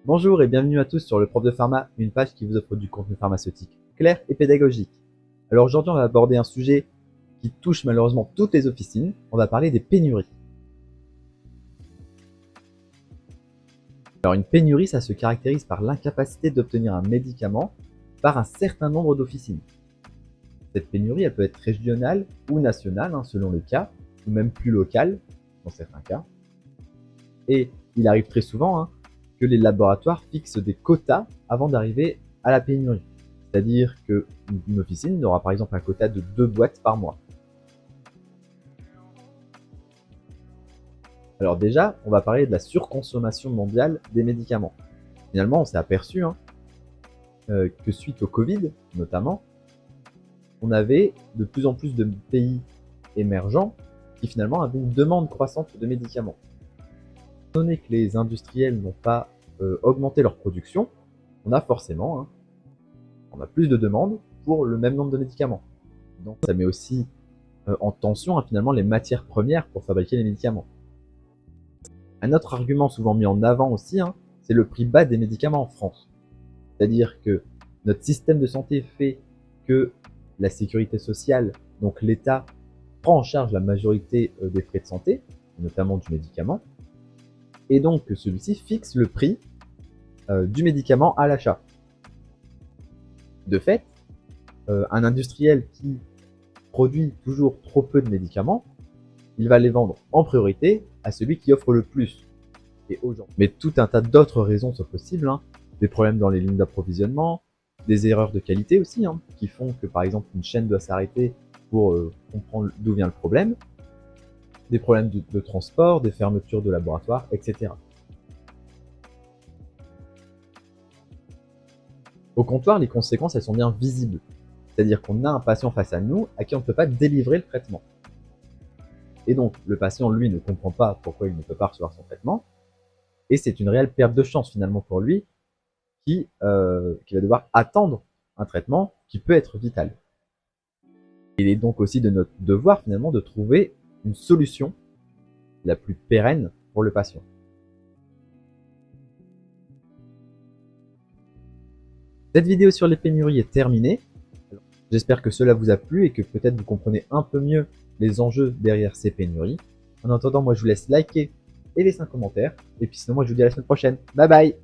Bonjour et bienvenue à tous sur le Prof de Pharma, une page qui vous offre du contenu pharmaceutique clair et pédagogique. Alors aujourd'hui, on va aborder un sujet qui touche malheureusement toutes les officines. On va parler des pénuries. Alors une pénurie, ça se caractérise par l'incapacité d'obtenir un médicament par un certain nombre d'officines. Cette pénurie, elle peut être régionale ou nationale, selon le cas, ou même plus locale dans certains cas. Et il arrive très souvent que les laboratoires fixent des quotas avant d'arriver à la pénurie. C'est-à-dire qu'une officine aura par exemple un quota de 2 boîtes par mois. Alors déjà, on va parler de la surconsommation mondiale des médicaments. Finalement, on s'est aperçu que suite au Covid, notamment, on avait de plus en plus de pays émergents qui finalement avaient une demande croissante de médicaments. Étant donné que les industriels n'ont pas augmenté leur production, on a forcément on a plus de demandes pour le même nombre de médicaments. Donc ça met aussi en tension finalement les matières premières pour fabriquer les médicaments. Un autre argument souvent mis en avant aussi, c'est le prix bas des médicaments en France. C'est-à-dire que notre système de santé fait que la sécurité sociale, donc l'État, prend en charge la majorité des frais de santé, notamment du médicament, et donc que celui-ci fixe le prix du médicament à l'achat. De fait, un industriel qui produit toujours trop peu de médicaments, il va les vendre en priorité à celui qui offre le plus. Et aujourd'hui. Mais tout un tas d'autres raisons sont possibles, des problèmes dans les lignes d'approvisionnement, des erreurs de qualité aussi, qui font que par exemple une chaîne doit s'arrêter pour comprendre d'où vient le problème, des problèmes de transport, des fermetures de laboratoires, etc. Au comptoir, les conséquences, elles sont bien visibles. C'est-à-dire qu'on a un patient face à nous à qui on ne peut pas délivrer le traitement. Et donc, le patient, lui, ne comprend pas pourquoi il ne peut pas recevoir son traitement. Et c'est une réelle perte de chance, finalement, pour lui, qui va devoir attendre un traitement qui peut être vital. Il est donc aussi de notre devoir, finalement, de trouver une solution la plus pérenne pour le patient. Cette vidéo sur les pénuries est terminée. J'espère que cela vous a plu et que peut-être vous comprenez un peu mieux les enjeux derrière ces pénuries. En attendant, moi je vous laisse liker et laisser un commentaire. Et puis sinon, moi je vous dis à la semaine prochaine. Bye bye!